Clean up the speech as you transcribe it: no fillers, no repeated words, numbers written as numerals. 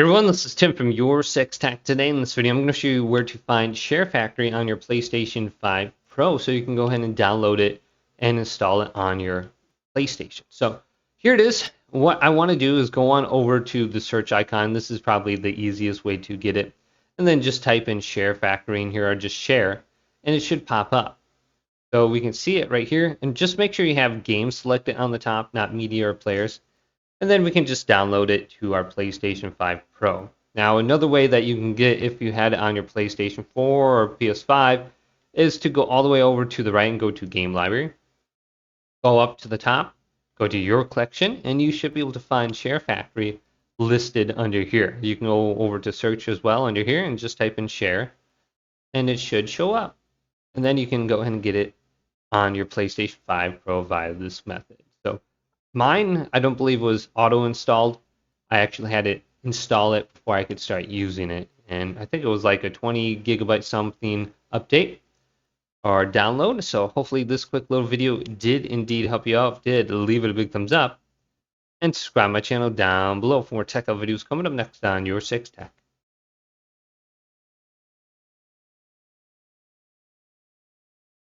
Everyone, this is Tim from Your Six Tech. Today in this video, I'm going to show you where to find Sharefactory on your PlayStation 5 Pro so you can go ahead and download it and install it on your PlayStation. So here it is. What I want to do is go on over to the search icon. This is probably the easiest way to get it. And then just type in Sharefactory in here or just share, and it should pop up. So we can see it right here. And just make sure you have games selected on the top, not media or players. And then we can just download it to our PlayStation 5 Pro. Now, another way that you can get if you had it on your PlayStation 4 or PS5 is to go all the way over to the right and go to Game Library. Go up to the top, go to Your Collection, and you should be able to find Sharefactory listed under here. You can go over to Search as well under here and just type in Share, and it should show up. And then you can go ahead and get it on your PlayStation 5 Pro via this method. So mine, I don't believe, was auto-installed. I actually had it install it before I could start using it. And I think it was like a 20 gigabyte something update or download. So hopefully this quick little video did indeed help you out. If it did, leave it a big thumbs up. And subscribe to my channel down below for more tech videos coming up next on Your Six Tech.